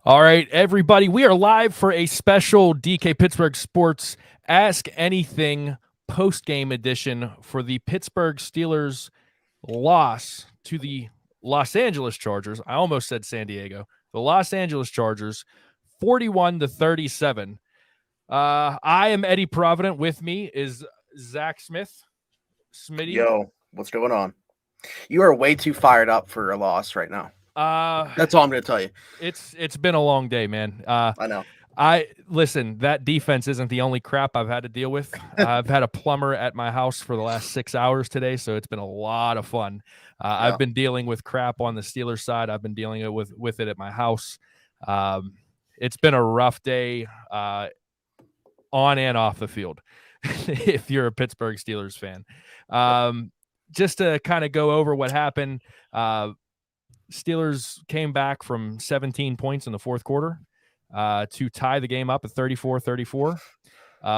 All right, everybody, we are live for a special DK Pittsburgh Sports Ask Anything post-game edition for the Pittsburgh Steelers loss to the Los Angeles Chargers. I almost said San Diego. The Los Angeles Chargers, 41-37. I am Eddie Provident. With me is Zach Smith. Smitty. Yo, what's going on? You are way too fired up for a loss right now. That's all I'm going to tell you. It's been a long day, man. I know. Listen, that defense isn't the only crap I've had to deal with. I've had a plumber at my house for the last 6 hours today, so it's been a lot of fun. I've been dealing with crap on the Steelers side. I've been dealing with it at my house. It's been a rough day on and off the field if you're a Pittsburgh Steelers fan. Just to kind of go over what happened, Steelers came back from 17 points in the fourth quarter to tie the game up at 34-34,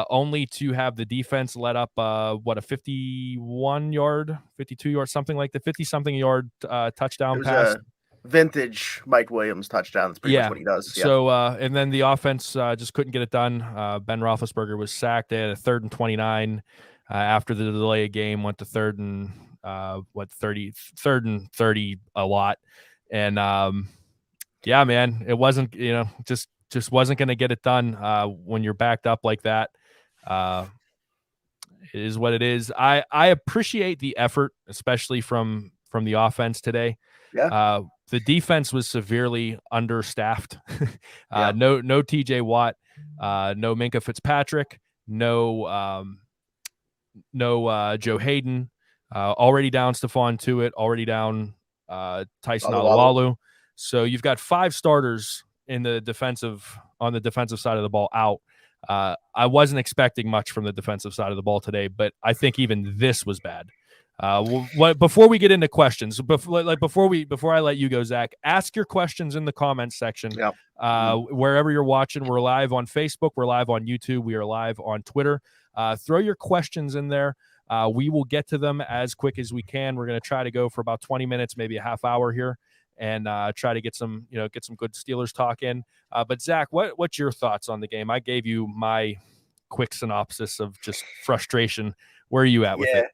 only to have the defense let up, a 51-yard, 52-yard, something like the 50-something yard touchdown pass. Vintage Mike Williams touchdown. That's pretty much what he does. Yeah. So, and then the offense just couldn't get it done. Ben Roethlisberger was sacked. They had a 3rd and 29 after the delay of game, went to 3rd and 30 a lot. And yeah, man, it wasn't, just wasn't going to get it done when you're backed up like that. It is what it is. I appreciate the effort, especially from the offense today. Yeah. The defense was severely understaffed. No TJ Watt, no Minka Fitzpatrick, no Joe Hayden, already down Stephon Tuitt, already down Tyson Alalalu. So you've got 5 starters on the defensive side of the ball out. I wasn't expecting much from the defensive side of the ball today, but I think even this was bad. Before we get into questions, before I let you go, Zach, ask your questions in the comments section. Yep. Wherever you're watching, we're live on Facebook, we're live on YouTube, we are live on Twitter. Throw your questions in there. We will get to them as quick as we can. We're going to try to go for about 20 minutes, maybe a half hour here, and try to get some good Steelers talk in. But Zach, what's your thoughts on the game? I gave you my quick synopsis of just frustration. Where are you at with it?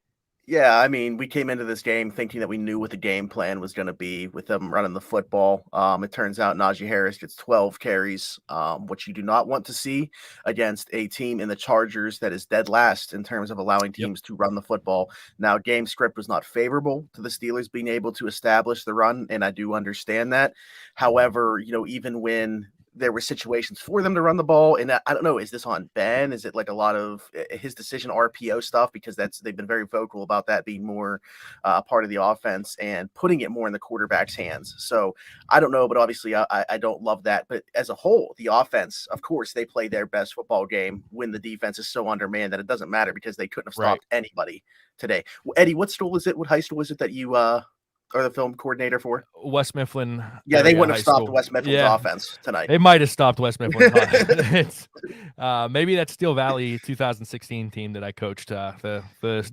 Yeah, I mean, we came into this game thinking that we knew what the game plan was going to be with them running the football. It turns out Najee Harris gets 12 carries, which you do not want to see against a team in the Chargers that is dead last in terms of allowing teams to run the football. Now, game script was not favorable to the Steelers being able to establish the run, and I do understand that. However, even when there were situations for them to run the ball, and I don't know, is this on Ben? Is it like a lot of his decision RPO stuff? Because they've been very vocal about that being more part of the offense and putting it more in the quarterback's hands. So I don't know, but obviously I don't love that. But as a whole, the offense, of course, they play their best football game when the defense is so undermanned that it doesn't matter because they couldn't have stopped anybody today. Eddie, what school is it? What high school is it that you or the film coordinator for? West Mifflin. Yeah, they wouldn't have stopped West Mifflin's offense tonight. They might have stopped West Mifflin's offense. Maybe that Steel Valley 2016 team that I coached, the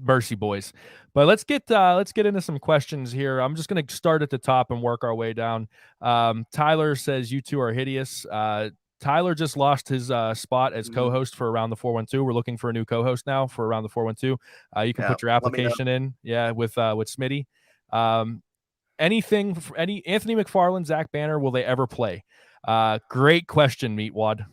Mercy Boys. But let's get into some questions here. I'm just going to start at the top and work our way down. Tyler says, you two are hideous. Tyler just lost his spot as co-host for Around the 412. We're looking for a new co-host now for Around the 412. You can put your application in, with Smitty. Anything, any Anthony McFarland, Zach Banner, will they ever play? Great question, Meatwad.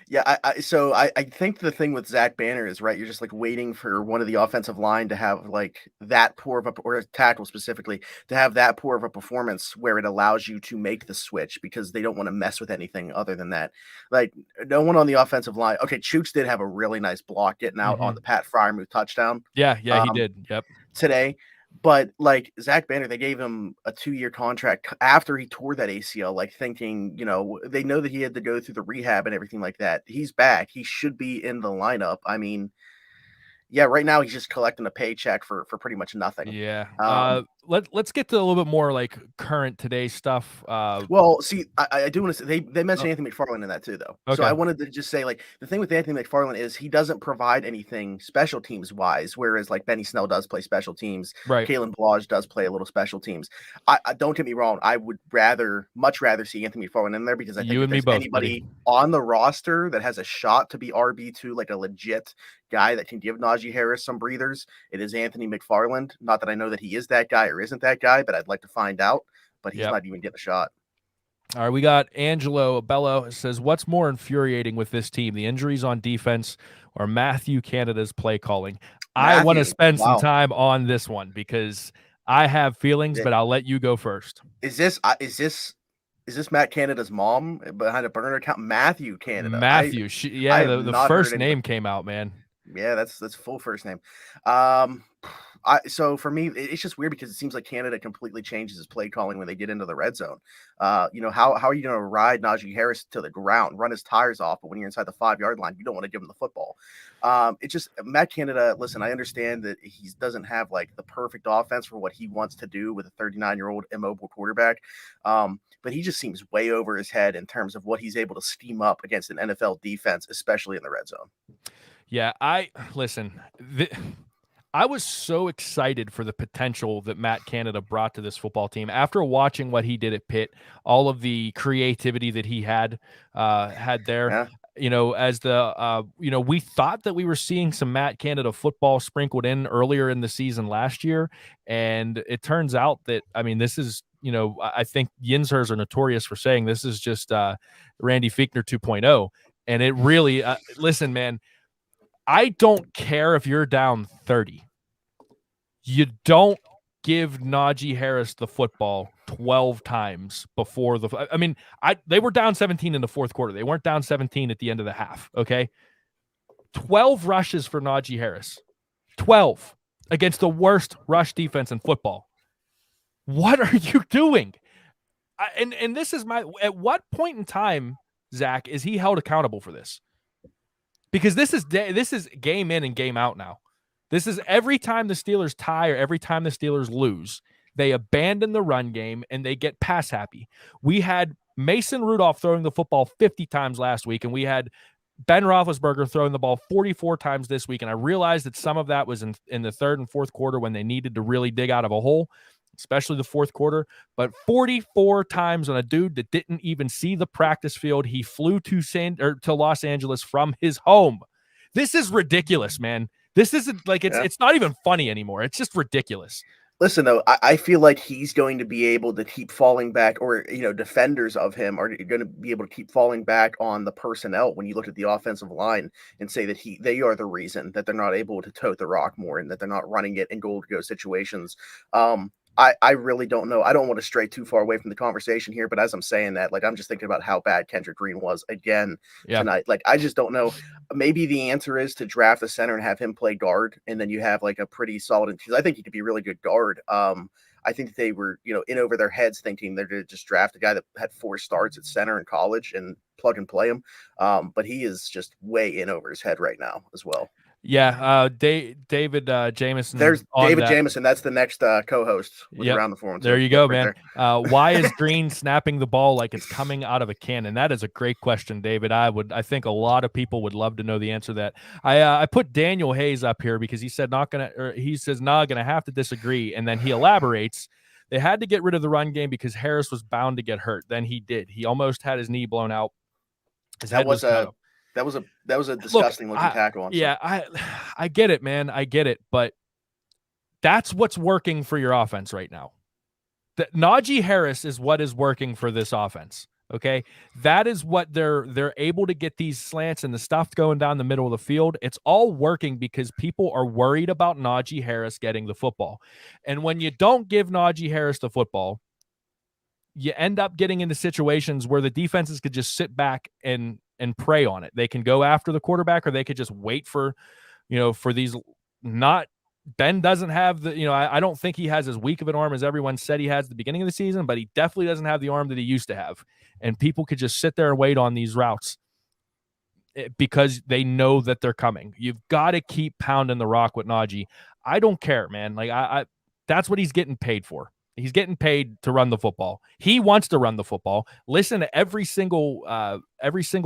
Yeah, so I think the thing with Zach Banner is, right, you're just like waiting for one of the offensive line to have like that poor of a, or a tackle specifically, to have that poor of a performance where it allows you to make the switch because they don't want to mess with anything other than that. Like no one on the offensive line. Okay, Chooks did have a really nice block getting out on the Pat Fryermuth touchdown. Yeah, he did. Yep. Today. But like Zach Banner, they gave him a 2-year contract after he tore that ACL, like thinking, they know that he had to go through the rehab and everything like that. He's back. He should be in the lineup. I mean, yeah, right now he's just collecting a paycheck for pretty much nothing. Yeah. let's get to a little bit more like current today stuff. Well, see, I do want to say they mentioned Anthony McFarland in that too, though. So Okay. I wanted to just say, like, the thing with Anthony McFarland is he doesn't provide anything special teams wise, whereas like Benny Snell does play special teams, Right. Kalen Balaj does play a little special teams. I don't get me wrong, I would much rather see Anthony McFarland in there because I think You if and me there's both, anybody buddy. on the roster that has a shot to be RB2, like a legit guy that can give Najee Harris some breathers, it is Anthony McFarland. Not that I know that he is that guy or isn't that guy, but I'd like to find out. But he's Yep. not even getting a shot. All right, we got Angelo Abella says, "What's more infuriating with this team, the injuries on defense or Matthew Canada's play calling?" I want to Matthew, spend some wow. time on this one because I have feelings, but I'll let you go first. Is this Matt Canada's mom behind a burner account? Matthew Canada. Matthew, I have the not first heard name came out, man. Yeah, that's full first name. So for me, it's just weird because it seems like Canada completely changes his play calling when they get into the red zone. How are you going to ride Najee Harris to the ground, run his tires off, but when you're inside the 5-yard line, you don't want to give him the football. It's just Matt Canada. Listen, I understand that he doesn't have like the perfect offense for what he wants to do with a 39-year-old immobile quarterback. But he just seems way over his head in terms of what he's able to scheme up against an NFL defense, especially in the red zone. Yeah, I was so excited for the potential that Matt Canada brought to this football team after watching what he did at Pitt, all of the creativity that he had there. Yeah. As we thought that we were seeing some Matt Canada football sprinkled in earlier in the season last year, and it turns out that this is I think Yinzers are notorious for saying this is just Randy Fichtner 2.0, and it really listen, man. I don't care if you're down 30. You don't give Najee Harris the football 12 times before they were down 17 in the fourth quarter. They weren't down 17 at the end of the half, okay? 12 rushes for Najee Harris. 12 against the worst rush defense in football. What are you doing? And this is at what point in time, Zach, is he held accountable for this? Because this is game in and game out now. This is every time the Steelers tie or every time the Steelers lose, they abandon the run game and they get pass happy. We had Mason Rudolph throwing the football 50 times last week, and we had Ben Roethlisberger throwing the ball 44 times this week. And I realized that some of that was in the third and fourth quarter when they needed to really dig out of a hole, especially the fourth quarter. But 44 times on a dude that didn't even see the practice field. He flew to Los Angeles from his home. This is ridiculous, man. This isn't like it's not even funny anymore. It's just ridiculous. Listen, though, I feel like he's going to be able to keep falling back, or defenders of him are going to be able to keep falling back on the personnel when you look at the offensive line and say that they are the reason that they're not able to tote the rock more and that they're not running it in goal-to-go situations. I really don't know. I don't want to stray too far away from the conversation here, but as I'm saying that, like, I'm just thinking about how bad Kendrick Green was again tonight. Like, I just don't know. Maybe the answer is to draft a center and have him play guard, and then you have like a pretty solid, because I think he could be a really good guard. I think that they were, in over their heads thinking they're going to just draft a guy that had 4 starts at center in college and plug and play him. But he is just way in over his head right now as well. Yeah, David Jameson. There's David Jameson. That's the next co-host with Around the Forum. There you go, man. Why is Green snapping the ball like it's coming out of a cannon? That is a great question, David. I think a lot of people would love to know the answer to that. I put Daniel Hayes up here because he said gonna have to disagree, and then he elaborates. They had to get rid of the run game because Harris was bound to get hurt. Then he did. He almost had his knee blown out. That was a disgusting looking tackle. I get it, man. I get it, but that's what's working for your offense right now. Najee Harris is what is working for this offense. Okay, that is what they're able to get these slants and the stuff going down the middle of the field. It's all working because people are worried about Najee Harris getting the football, and when you don't give Najee Harris the football, you end up getting into situations where the defenses could just sit back and prey on it. They can go after the quarterback, or they could just wait for these Ben doesn't have I don't think he has as weak of an arm as everyone said he has at the beginning of the season, but he definitely doesn't have the arm that he used to have. And people could just sit there and wait on these routes because they know that they're coming. You've got to keep pounding the rock with Najee. I don't care, man. Like That's what he's getting paid for. He's getting paid to run the football. He wants to run the football. Listen to every single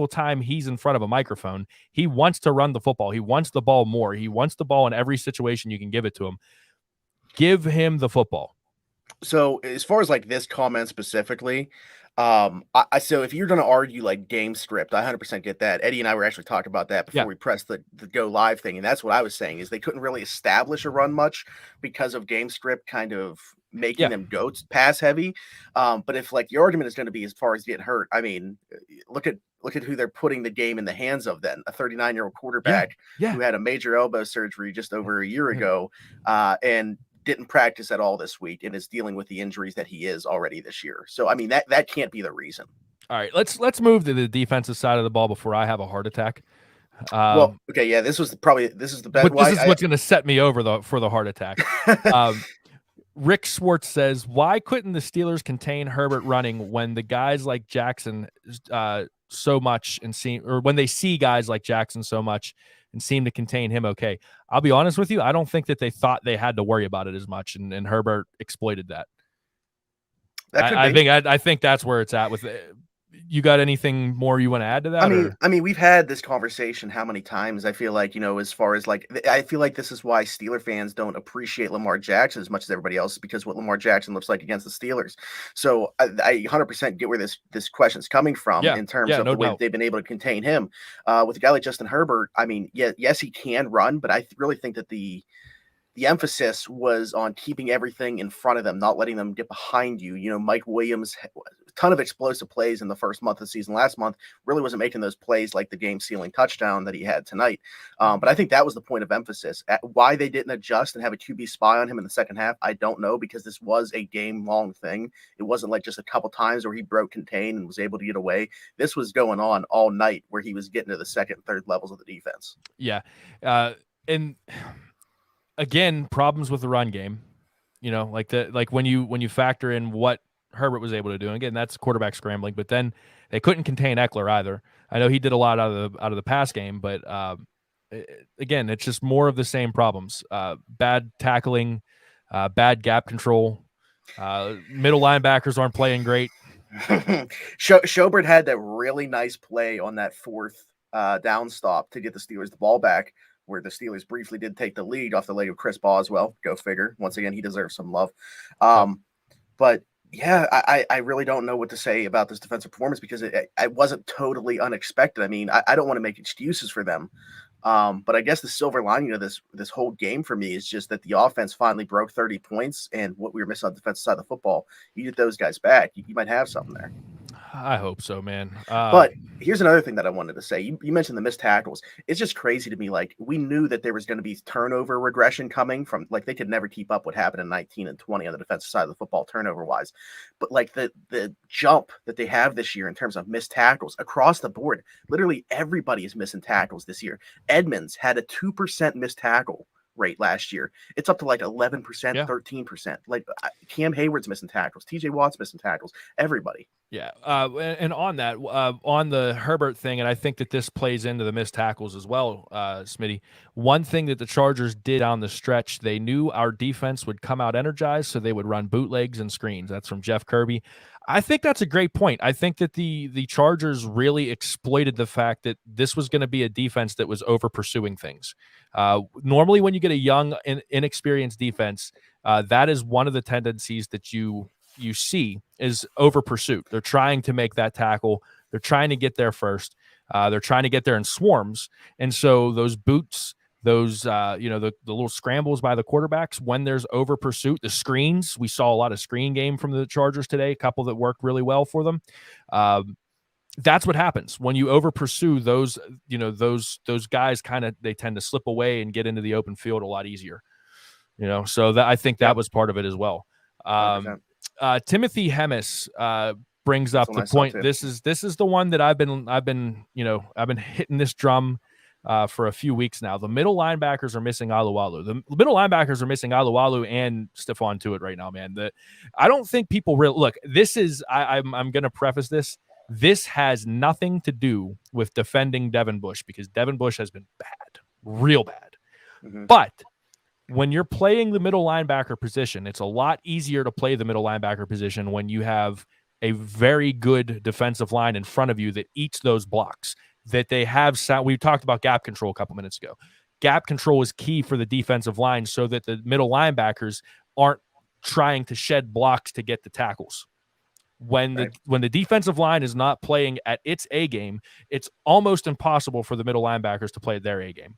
time he's in front of a microphone. He wants to run the football. He wants the ball more. He wants the ball in every situation you can give it to him. Give him the football. So as far as like this comment specifically, so if you're going to argue like game script, I 100% get that. Eddie and I were actually talking about that before we pressed the go live thing, and that's what I was saying is they couldn't really establish a run much because of game script kind of making them go pass heavy. But if like the argument is going to be as far as getting hurt, I mean, look at who they're putting the game in the hands of. Then a 39-year-old quarterback who had a major elbow surgery just over a year ago, and didn't practice at all this week and is dealing with the injuries that he is already this year. So, I mean, that can't be the reason. All right, let's move to the defensive side of the ball before I have a heart attack. Well, okay, yeah, this is the best. This is what's going to set me over for the heart attack. Rick Swartz says, why couldn't the Steelers contain Herbert running when the guys like Jackson so much when they see guys like Jackson so much and seem to contain him okay? I'll be honest with you, I don't think that they thought they had to worry about it as much, and Herbert exploited that. I think that's where it's at with it. You got anything more you want to add to that? I mean, we've had this conversation how many times? I feel like, as far as like, I feel like this is why Steeler fans don't appreciate Lamar Jackson as much as everybody else, because what Lamar Jackson looks like against the Steelers. So I 100% get where this question's coming from in terms of the way that they've been able to contain him. With a guy like Justin Herbert, I mean, yes, he can run, but I really think that the emphasis was on keeping everything in front of them, not letting them get behind you. Mike Williams, a ton of explosive plays in the first month of the season. Last month really wasn't making those plays like the game-sealing touchdown that he had tonight. But I think that was the point of emphasis. Why they didn't adjust and have a QB spy on him in the second half, I don't know, because this was a game-long thing. It wasn't like just a couple times where he broke contain and was able to get away. This was going on all night where he was getting to the second and third levels of the defense. Yeah. And again, problems with the run game, like when you factor in what Herbert was able to do. And again, that's quarterback scrambling, but then they couldn't contain Eckler either. I know he did a lot out of the pass game, but again, it's just more of the same problems. Bad tackling, bad gap control. Middle linebackers aren't playing great. Schobert had that really nice play on that fourth down stop to get the Steelers the ball back, where the Steelers briefly did take the lead off the leg of Chris Boswell. Go figure. Once again, he deserves some love. But yeah, I really don't know what to say about this defensive performance, because it wasn't totally unexpected. I mean, I don't want to make excuses for them. But I guess the silver lining of this whole game for me is just that the offense finally broke 30 points, and what we were missing on the defensive side of the football, you get those guys back, you might have something there. I hope so, man. But here's another thing that I wanted to say. You mentioned the missed tackles. It's just crazy to me. Like, we knew that there was going to be turnover regression coming from, like, they could never keep up what happened in 19 and 20 on the defensive side of the football turnover wise. But like the jump that they have this year in terms of missed tackles across the board, literally everybody is missing tackles this year. Edmonds had a 2% missed tackle rate last year. It's up to like 11%, 13%. Like, Cam Hayward's missing tackles, TJ Watt's missing tackles, everybody. Yeah. And on that, on the Herbert thing, and I think that this plays into the missed tackles as well, Smitty. One thing that the Chargers did on the stretch, they knew our defense would come out energized, so they would run bootlegs and screens. That's from Jeff Kirby. I think that's a great point. I think that the Chargers really exploited the fact that this was going to be a defense that was over pursuing things. Normally, when you get a young, inexperienced defense, that is one of the tendencies that you see is over pursuit. They're trying to make that tackle. They're trying to get there first. They're trying to get there in swarms. And so those boots, those, the little scrambles by the quarterbacks, when there's over pursuit, the screens, we saw a lot of screen game from the Chargers today, a couple that worked really well for them. That's what happens when you over pursue those, those guys they tend to slip away and get into the open field a lot easier, so that I think that was part of it as well. Timothy Hemmis brings up the point. This is the one that I've been hitting this drum for a few weeks now. The middle linebackers are missing Alalalu. The middle linebackers are missing Alalalu and Stephon Tuitt right now, man. I don't think people really look. This is I'm going to preface this. This has nothing to do with defending Devin Bush, because Devin Bush has been bad, real bad. Mm-hmm. But when you're playing the middle linebacker position, it's a lot easier to play the middle linebacker position when you have a very good defensive line in front of you that eats those blocks, that they have sound. We talked about gap control a couple minutes ago. Gap control is key for the defensive line so that the middle linebackers aren't trying to shed blocks to get the tackles. When the defensive line is not playing at its A game, it's almost impossible for the middle linebackers to play their A game.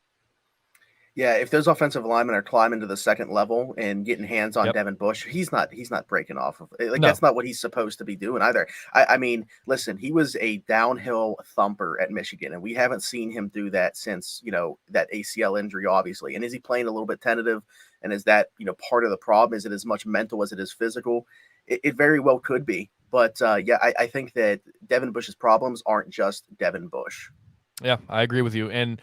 Yeah, if those offensive linemen are climbing to the second level and getting hands on Devin Bush, he's not breaking off of like no. That's not what he's supposed to be doing either. I mean, listen, he was a downhill thumper at Michigan, and we haven't seen him do that since, that ACL injury, obviously. And is he playing a little bit tentative? And is that, part of the problem? Is it as much mental as it is physical? It very well could be. But I think that Devin Bush's problems aren't just Devin Bush. Yeah, I agree with you. And,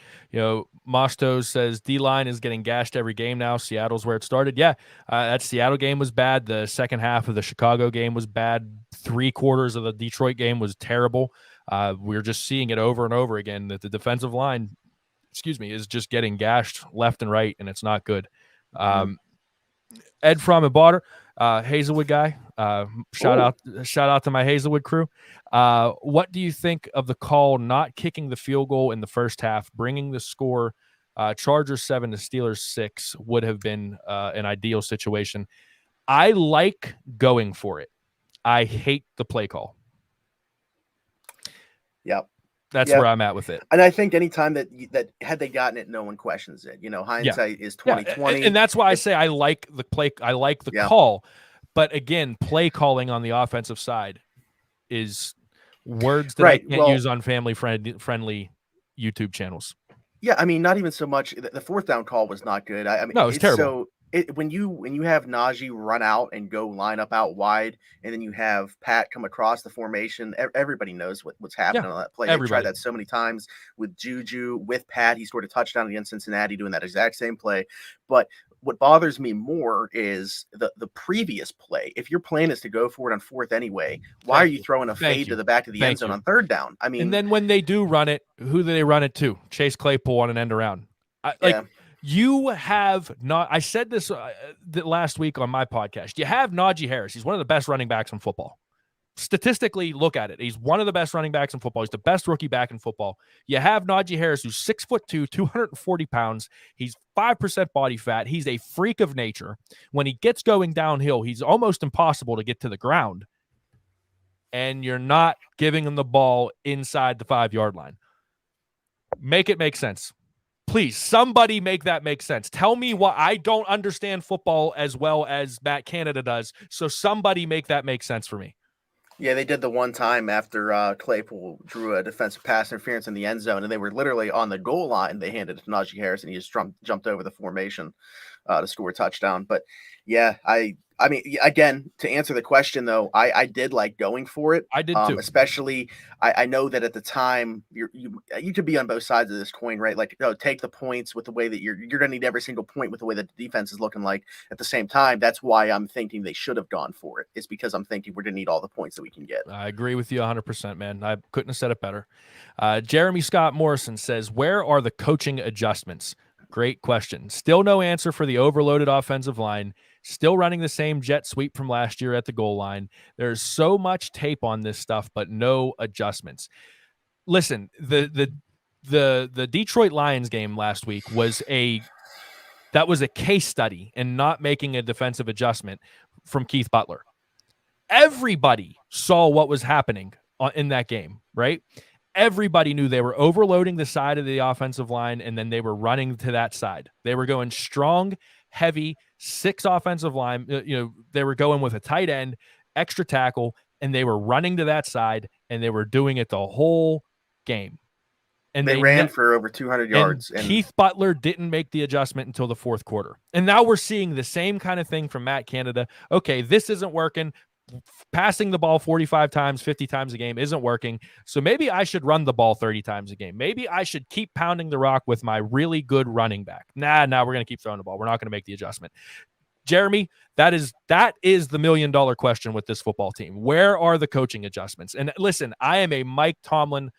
Mostos says D-line is getting gashed every game now. Seattle's where it started. Yeah, that Seattle game was bad. The second half of the Chicago game was bad. 3/4 of the Detroit game was terrible. We're just seeing it over and over again that the defensive line, is just getting gashed left and right, and it's not good. Ed Fromen-Bonner, Hazelwood guy. Shout out to my Hazelwood crew. What do you think of the call not kicking the field goal in the first half, bringing the score Chargers 7 to Steelers 6 would have been an ideal situation? I like going for it. I hate the play call. Yep. That's where I'm at with it. And I think anytime that had they gotten it, no one questions it. Hindsight is 2020. And that's why I say I like the play. I like the call. But again, play calling on the offensive side is words that I can't use on family-friendly YouTube channels. Yeah, I mean, not even so much. The fourth down call was not good. I mean, no, it's terrible. So when you have Najee run out and go line up out wide, and then you have Pat come across the formation, everybody knows what's happening on that play. They've tried that so many times with Juju, with Pat. He scored a touchdown against Cincinnati doing that exact same play. But what bothers me more is the previous play. If your plan is to go for it on fourth anyway, why are you throwing a fade to the back of the end zone on third down? I mean, and then when they do run it, who do they run it to? Chase Claypool on an end around. You have not. I said this last week on my podcast. You have Najee Harris. He's one of the best running backs in football. Statistically, look at it. He's one of the best running backs in football. He's the best rookie back in football. You have Najee Harris, who's 6'2", 240 pounds. He's 5% body fat. He's a freak of nature. When he gets going downhill, he's almost impossible to get to the ground. And you're not giving him the ball inside the 5-yard line. Make it make sense. Please, somebody make that make sense. Tell me why. I don't understand football as well as Matt Canada does. So somebody make that make sense for me. Yeah, they did the one time after Claypool drew a defensive pass interference in the end zone, and they were literally on the goal line. They handed it to Najee Harris, and he just jumped over the formation to score a touchdown. But yeah, I mean, again, to answer the question though, I did like going for it. I did too. Especially, I know that at the time you could be on both sides of this coin, right? Like, take the points with the way that you're going to need every single point with the way that the defense is looking like. At the same time, that's why I'm thinking they should have gone for it. It's because I'm thinking we're going to need all the points that we can get. I agree with you 100%, man. I couldn't have said it better. Jeremy Scott Morrison says, "Where are the coaching adjustments?" Great question. Still no answer for the overloaded offensive line. Still running the same jet sweep from last year at the goal line. There's so much tape on this stuff, but no adjustments. Listen, the Detroit Lions game last week was a case study in not making a defensive adjustment from Keith Butler. Everybody saw what was happening in that game, right? Everybody knew they were overloading the side of the offensive line, and then they were running to that side. They were going strong, heavy, 6 offensive line. They were going with a tight end, extra tackle, and they were running to that side, and they were doing it the whole game. And they ran for over 200 yards. And Keith Butler didn't make the adjustment until the fourth quarter. And now we're seeing the same kind of thing from Matt Canada. Okay, this isn't working. Passing the ball 45 times, 50 times a game isn't working. So maybe I should run the ball 30 times a game. Maybe I should keep pounding the rock with my really good running back. Nah, we're going to keep throwing the ball. We're not going to make the adjustment. Jeremy, that is the $1 million question with this football team. Where are the coaching adjustments? And listen, I am a Mike Tomlin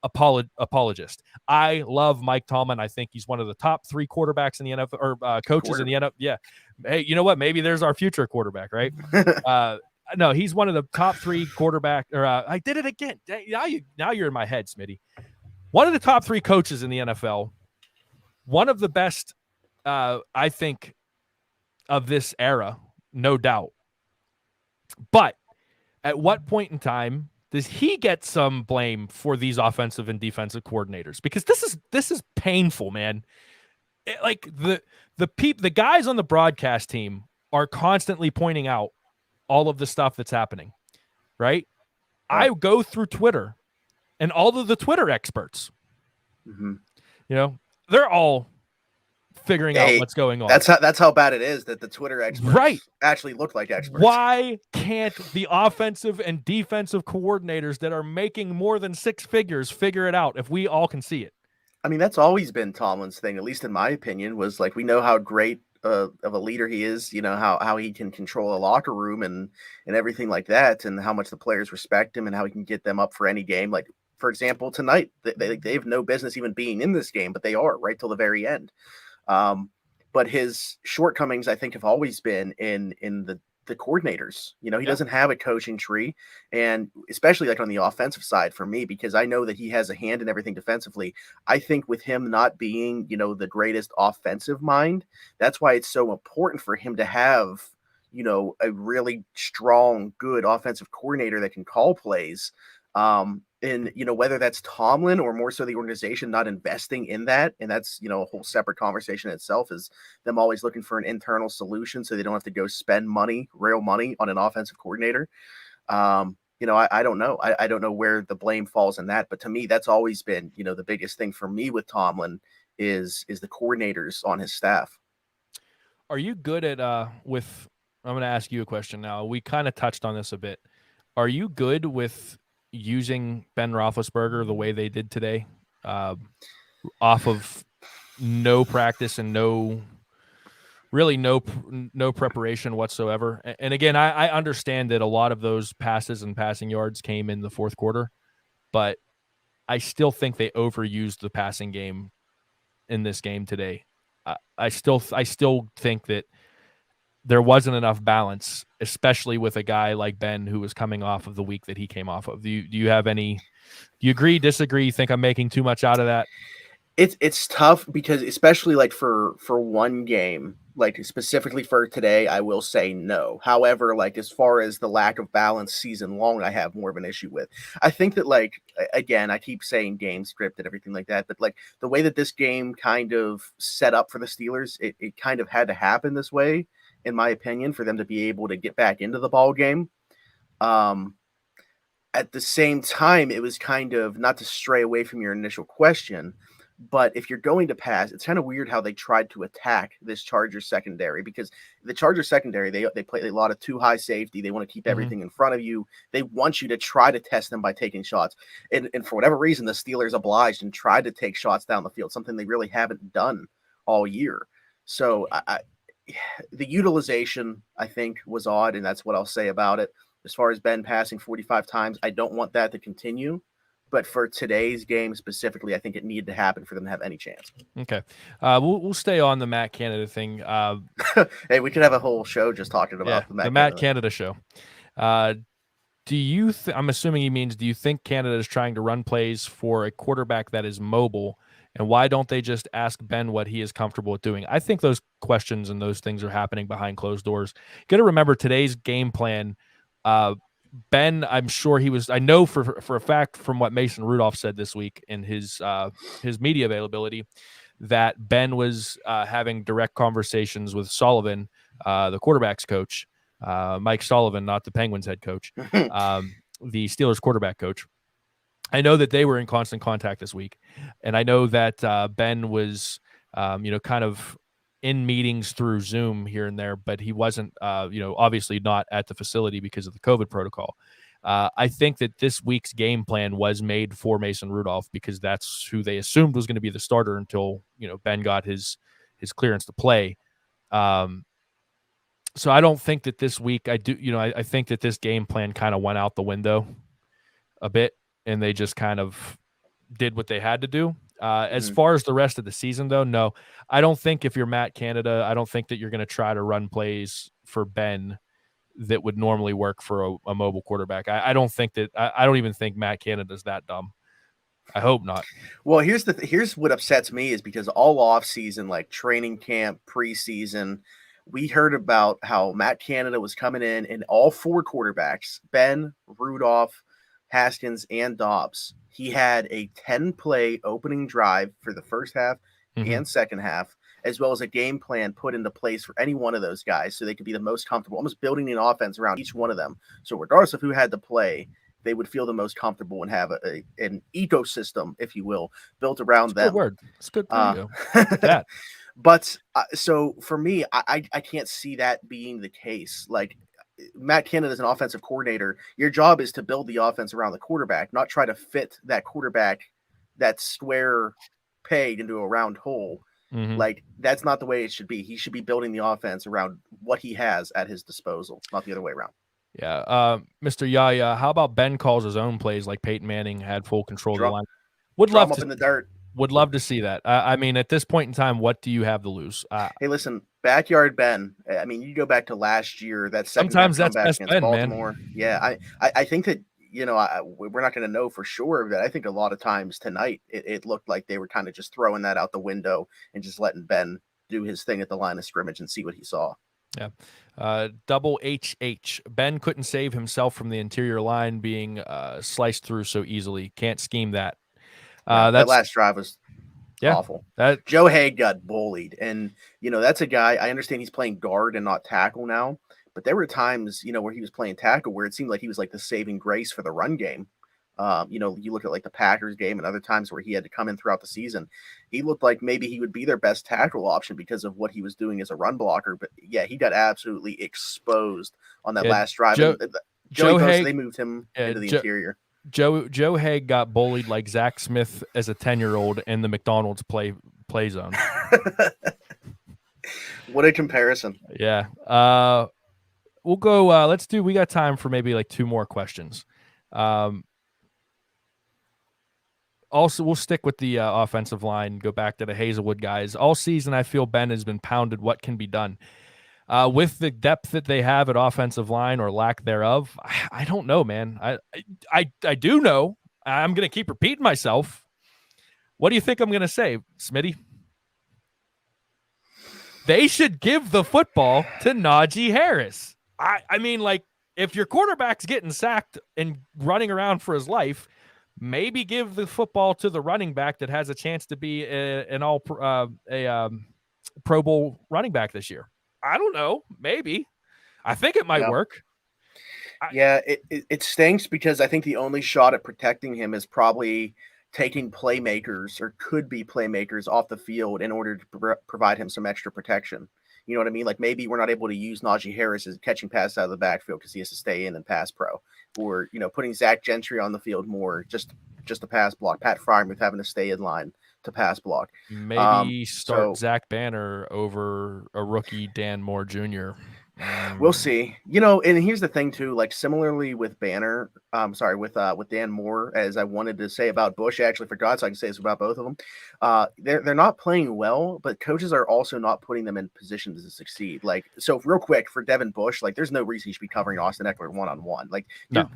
apologist. I love Mike Tomlin. I think he's one of the top 3 quarterbacks in the NFL, or coaches in the NFL. Yeah. Hey, you know what? Maybe there's our future quarterback, right? No, he's one of the top 3 quarterback. Or I did it again. Now you're in my head, Smitty. One of the top 3 coaches in the NFL. One of the best, I think, of this era, no doubt. But at what point in time does he get some blame for these offensive and defensive coordinators? Because this is painful, man. Like the guys on the broadcast team are constantly pointing out all of the stuff that's happening, right? I go through Twitter, and all of the Twitter experts, they're all figuring out what's going on. That's how bad it is that the Twitter experts actually look like experts. Why can't the offensive and defensive coordinators that are making more than 6 figures figure it out if we all can see it? I mean, that's always been Tomlin's thing, at least in my opinion, was like, we know how great of a leader he is, how he can control a locker room and everything like that, and how much the players respect him and how he can get them up for any game. Like, for example, tonight, they have no business even being in this game, but they are right till the very end. But his shortcomings, I think, have always been in the coordinators. He doesn't have a coaching tree, and especially like on the offensive side for me, because I know that he has a hand in everything defensively. I think with him not being, the greatest offensive mind, that's why it's so important for him to have, a really strong, good offensive coordinator that can call plays. And whether that's Tomlin or more so the organization not investing in that, and that's a whole separate conversation in itself, is them always looking for an internal solution so they don't have to go spend real money on an offensive coordinator. I don't know. I don't know where the blame falls in that, but to me, that's always been the biggest thing for me with Tomlin is the coordinators on his staff. Are you good at I'm going to ask you a question now. We kind of touched on this a bit. Are you good with using Ben Roethlisberger the way they did today, off of no practice and no preparation whatsoever? And again, I understand that a lot of those passes and passing yards came in the fourth quarter, but I still think they overused the passing game in this game today. I still think that there wasn't enough balance, especially with a guy like Ben who was coming off of the week that he came off of. Do you agree, disagree? You think I'm making too much out of that? It's tough because especially like for one game, like specifically for today, I will say no. However, like as far as the lack of balance season long, I have more of an issue with. I think that, like, again, I keep saying game script and everything like that, but like the way that this game kind of set up for the Steelers, it kind of had to happen this way, in my opinion, for them to be able to get back into the ball game. At the same time, it was kind of, not to stray away from your initial question, but if you're going to pass, it's kind of weird how they tried to attack this Chargers secondary, because the Chargers secondary, they play a lot of too high safety. They want to keep everything in front of you. They want you to try to test them by taking shots. And for whatever reason, the Steelers obliged and tried to take shots down the field, something they really haven't done all year. So the utilization, I think, was odd, and that's what I'll say about it. As far as Ben passing 45 times, I don't want that to continue. But for today's game specifically, I think it needed to happen for them to have any chance. Okay. We'll stay on the Matt Canada thing. Hey, we could have a whole show just talking about the Matt Canada show. Do you I'm assuming he means, do you think Canada is trying to run plays for a quarterback that is mobile? And why don't they just ask Ben what he is comfortable with doing? I think those questions and those things are happening behind closed doors. Got to remember today's game plan. Ben, I'm sure I know for a fact from what Mason Rudolph said this week in his media availability, that Ben was having direct conversations with Sullivan, the quarterback's coach, Mike Sullivan, not the Penguins head coach, the Steelers quarterback coach. I know that they were in constant contact this week, and I know that Ben was, kind of in meetings through Zoom here and there, but he wasn't, obviously not at the facility because of the COVID protocol. I think that this week's game plan was made for Mason Rudolph because that's who they assumed was going to be the starter until, Ben got his clearance to play. So I don't think that this week I think that this game plan kind of went out the window a bit, and they just kind of did what they had to do. As Mhm. far as the rest of the season, though, no, I don't think if you're Matt Canada, I don't think that you're going to try to run plays for Ben that would normally work for a mobile quarterback. I don't think that. I don't even think Matt Canada's that dumb. I hope not. Well, here's what upsets me is because all off season, like training camp, preseason, we heard about how Matt Canada was coming in and all four quarterbacks, Ben, Rudolph, Haskins, and Dobbs. He had a 10-play opening drive for the first half and second half, as well as a game plan put into place for any one of those guys so they could be the most comfortable, almost building an offense around each one of them. So regardless of who had to play, they would feel the most comfortable and have an ecosystem, if you will, built around them. Good word. It's good for you. That. But so for me, I can't see that being the case. Like Matt Canada is an offensive coordinator. Your job is to build the offense around the quarterback, not try to fit that quarterback, that square peg into a round hole. Like that's not the way it should be. He should be building the offense around what he has at his disposal, not the other way around. Yeah. Mr. Yaya, how about Ben calls his own plays like Peyton Manning had full control of the line? Would love up in the dirt. Would love to see that. I mean, at this point in time, what do you have to lose? Hey, listen, backyard Ben. I mean, you go back to last year. That sometimes that's best against Ben, Baltimore. Man. Yeah, I think that we're not going to know for sure, but I think a lot of times tonight it looked like they were kind of just throwing that out the window and just letting Ben do his thing at the line of scrimmage and see what he saw. Yeah. Double HH. Ben couldn't save himself from the interior line being sliced through so easily. Can't scheme that. That last drive was awful. Joe Haig got bullied. And, that's a guy, I understand he's playing guard and not tackle now, but there were times, where he was playing tackle where it seemed like he was like the saving grace for the run game. You look at like the Packers game and other times where he had to come in throughout the season. He looked like maybe he would be their best tackle option because of what he was doing as a run blocker. But yeah, he got absolutely exposed on that last drive. Joe Haig, they moved him into the interior. Joe Haig got bullied like Zach Smith as a 10-year-old in the McDonald's play zone. What a comparison. Yeah. We'll go. We got time for maybe like two more questions. Also, we'll stick with the offensive line, go back to the Hazelwood guys. All season, I feel Ben has been pounded. What can be done? With the depth that they have at offensive line or lack thereof, I don't know, man. I do know. I'm going to keep repeating myself. What do you think I'm going to say, Smitty? They should give the football to Najee Harris. I mean, like, if your quarterback's getting sacked and running around for his life, maybe give the football to the running back that has a chance to be an Pro Bowl running back this year. I don't know. Maybe. I think it might work. It stinks because I think the only shot at protecting him is probably taking playmakers or could be playmakers off the field in order to provide him some extra protection. You know what I mean? Like maybe we're not able to use Najee Harris as catching passes out of the backfield because he has to stay in and pass pro, or putting Zach Gentry on the field more just to pass block. Pat Freiermuth having to stay in line to pass block. Maybe start Zach Banner over a rookie Dan Moore Jr. We'll see. And here's the thing too. Like similarly with Banner, with Dan Moore, as I wanted to say about Bush, I actually forgot, so I can say this about both of them. They're not playing well, but coaches are also not putting them in positions to succeed. Like, so real quick for Devin Bush, like there's no reason he should be covering Austin Eckler one-on-one. Like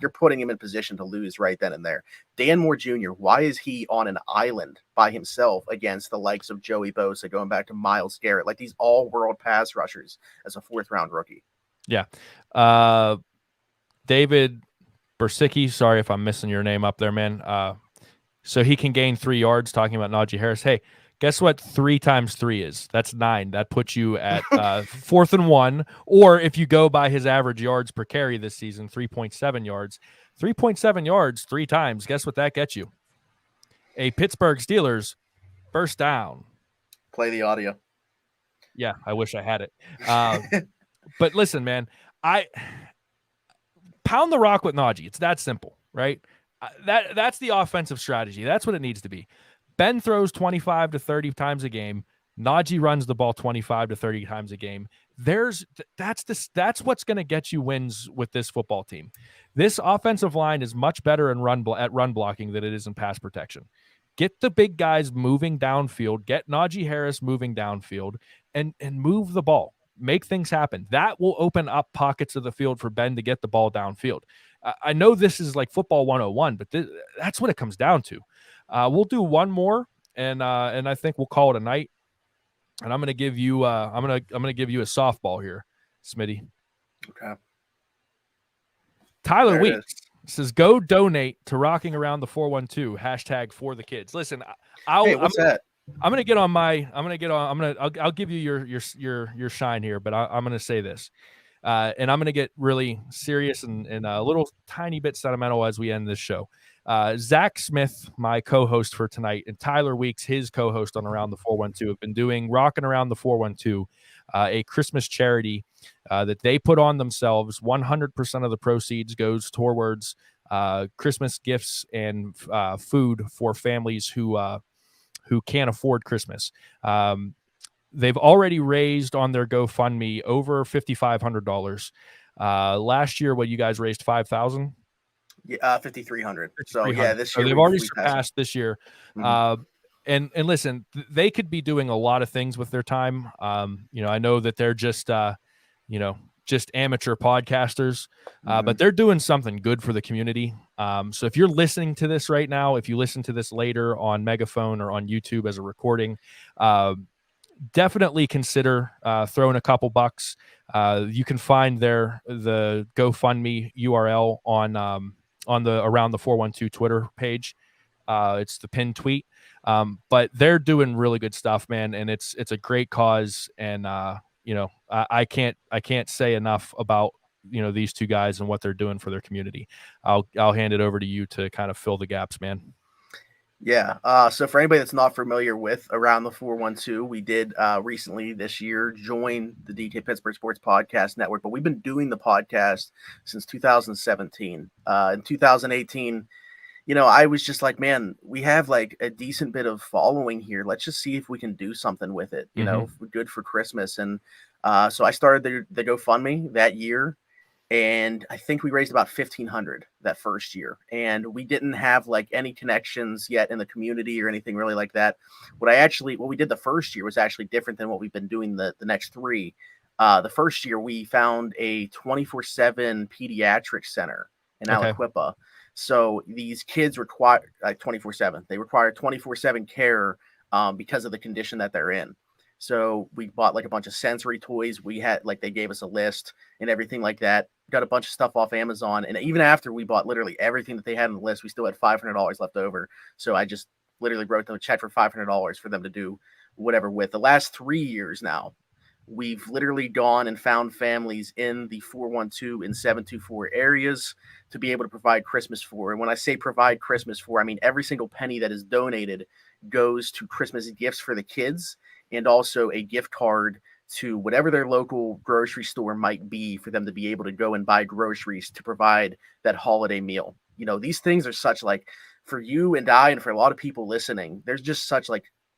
you're putting him in position to lose right then and there. Dan Moore Jr., why is he on an island by himself against the likes of Joey Bosa, going back to Myles Garrett, like these all-world pass rushers as a fourth-round rookie? Yeah. David Bersicki, sorry if I'm missing your name up there, man. So he can gain 3 yards, talking about Najee Harris. Hey, guess what 3 times 3 is? That's 9. That puts you at 4th and 1. Or if you go by his average yards per carry this season, 3.7 yards. 3.7 yards 3 times. Guess what that gets you? A Pittsburgh Steelers first down. Play the audio. Yeah, I wish I had it. But listen, man, I pound the rock with Najee. It's that simple, right? That's the offensive strategy. That's what it needs to be. Ben throws 25 to 30 times a game. Najee runs the ball 25 to 30 times a game. That's what's going to get you wins with this football team. This offensive line is much better at run blocking than it is in pass protection. Get the big guys moving downfield, get Najee Harris moving downfield, and move the ball. Make things happen. That will open up pockets of the field for Ben to get the ball downfield. I know this is like football 101, but that's what it comes down to. We'll do one more, and I think we'll call it a night. And I'm gonna give you I'm gonna give you a softball here, Smitty. Okay. Tyler Weeks says, "Go donate to Rocking Around the 412 hashtag for the kids." Listen, Hey, what's that? I'm gonna get on my. I'll give you your shine here, but I'm gonna say this, and I'm gonna get really serious and a little tiny bit sentimental as we end this show. Zach Smith, my co-host for tonight, and Tyler Weeks, his co-host on Around the 412, have been doing Rocking Around the 412, a Christmas charity that they put on themselves. 100% of the proceeds goes towards Christmas gifts and food for families who can't afford Christmas. They've already raised on their GoFundMe over $5,500. Last year, what you guys raised, 5,000? Yeah, 5,300. So yeah, this year they've already surpassed this year. Mm-hmm. And listen, they could be doing a lot of things with their time. I know that they're just just amateur podcasters, but they're doing something good for the community. So if you're listening to this right now, if you listen to this later on Megaphone or on YouTube as a recording, definitely consider throwing a couple bucks. You can find the GoFundMe URL on the Around the 412 Twitter page. It's the pinned tweet. But they're doing really good stuff, man, and it's a great cause. And I can't say enough about these two guys and what they're doing for their community. I'll hand it over to you to kind of fill the gaps, man. Yeah. So for anybody that's not familiar with Around the 412, we did recently this year join the DK Pittsburgh Sports Podcast Network, but we've been doing the podcast since 2017. In 2018, I was just like, man, we have like a decent bit of following here. Let's just see if we can do something with it, good for Christmas. And so I started the GoFundMe that year. And I think we raised about 1,500 that first year, and we didn't have like any connections yet in the community or anything really like that. What we did the first year was actually different than what we've been doing the next three. The first year we found a 24/7 pediatric center in Aliquippa. So these kids require 24/7. They require 24/7 care because of the condition that they're in. So we bought like a bunch of sensory toys. We had they gave us a list and everything like that. Got a bunch of stuff off Amazon. And even after we bought literally everything that they had on the list, we still had $500 left over. So I just literally wrote them a check for $500 for them to do whatever with. The last 3 years now, we've literally gone and found families in the 412 and 724 areas to be able to provide Christmas for. And when I say provide Christmas for, I mean every single penny that is donated goes to Christmas gifts for the kids, and also a gift card to whatever their local grocery store might be for them to be able to go and buy groceries to provide that holiday meal. These things are such for you and I, and for a lot of people listening, there's just such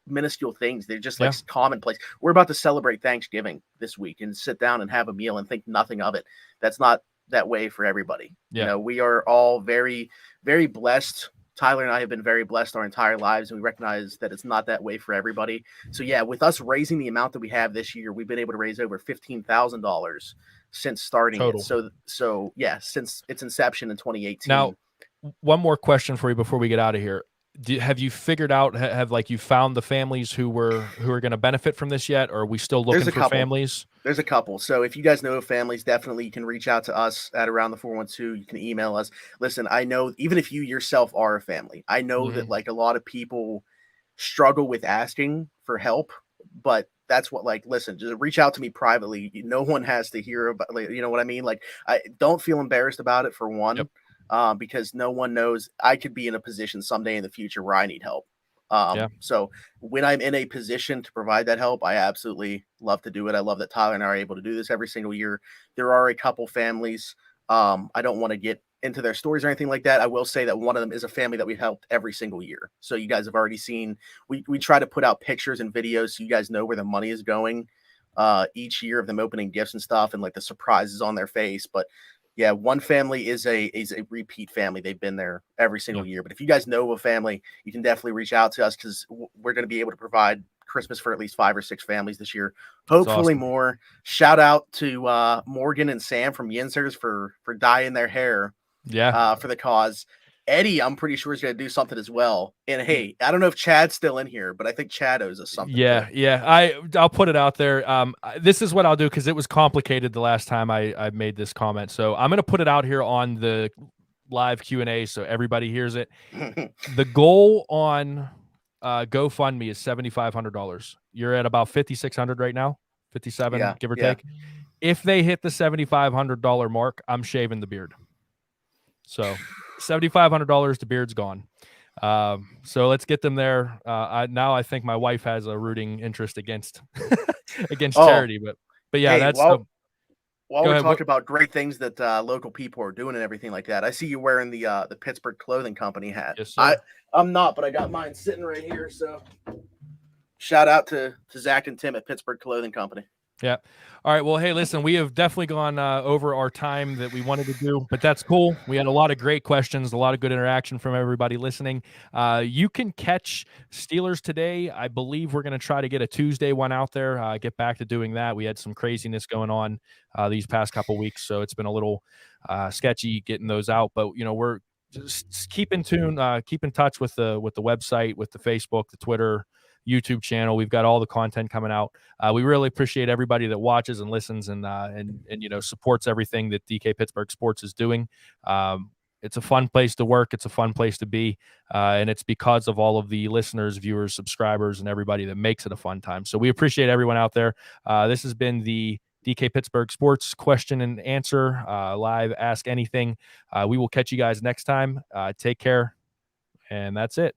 minuscule things. They're just commonplace. We're about to celebrate Thanksgiving this week and sit down and have a meal and think nothing of it. That's not that way for everybody. Yeah. We are all very, very blessed. Tyler and I have been very blessed our entire lives, and we recognize that it's not that way for everybody. So yeah, with us raising the amount that we have this year, we've been able to raise over $15,000 since starting it. So yeah, since its inception in 2018. Now, one more question for you before we get out of here. Have you figured out, have you found the families who are going to benefit from this yet? Or are we still looking for families? There's a couple. So if you guys know of families, definitely you can reach out to us at Around the 412. You can email us. Listen, I know even if you yourself are a family, I know that a lot of people struggle with asking for help, but that's what listen, just reach out to me privately. No one has to hear about, you know what I mean? I don't feel embarrassed about it, for one. Yep. Because no one knows. I could be in a position someday in the future where I need help. So when I'm in a position to provide that help, I absolutely love to do it. I love that Tyler and I are able to do this every single year. There are a couple families. I don't want to get into their stories or anything like that. I will say that one of them is a family that we've helped every single year. So you guys have already seen, we try to put out pictures and videos so you guys know where the money is going each year of them opening gifts and stuff, and the surprises on their face. But Yeah, one family is a repeat family. They've been there every single year. But if you guys know a family, you can definitely reach out to us because we're going to be able to provide Christmas for at least 5 or 6 families this year. Hopefully awesome. more. Shout out to Morgan and Sam from Yinzers for dyeing their hair for the cause. Eddie, I'm pretty sure, is going to do something as well. And hey, I don't know if Chad's still in here, but I think Chad owes us something. I'll put it out there. This is what I'll do because it was complicated the last time I made this comment. So I'm going to put it out here on the live Q&A so everybody hears it. The goal on GoFundMe is $7,500. You're at about $5,600 right now, 57, give or take. If they hit the $7,500 mark, I'm shaving the beard. So $7,500, the beard's gone. So let's get them there. Now I think my wife has a rooting interest against charity, but yeah, that's while we're talking about great things that local people are doing and everything like that. I see you wearing the Pittsburgh Clothing Company hat. Yes, sir. I'm not, but I got mine sitting right here. So shout out to Zach and Tim at Pittsburgh Clothing Company. Yeah. All right. Well, hey, listen, we have definitely gone over our time that we wanted to do, but that's cool. We had a lot of great questions, a lot of good interaction from everybody listening. You can catch Steelers today. I believe we're going to try to get a Tuesday one out there, get back to doing that. We had some craziness going on these past couple weeks, so it's been a little sketchy getting those out, but we're just keep in tune, keep in touch with the website, with the Facebook, the Twitter, YouTube channel. We've got all the content coming out. We really appreciate everybody that watches and listens and supports everything that DK Pittsburgh Sports is doing. It's a fun place to work. It's a fun place to be. And it's because of all of the listeners, viewers, subscribers, and everybody that makes it a fun time. So we appreciate everyone out there. This has been the DK Pittsburgh Sports question and answer, live Ask Anything. We will catch you guys next time. Take care. And that's it.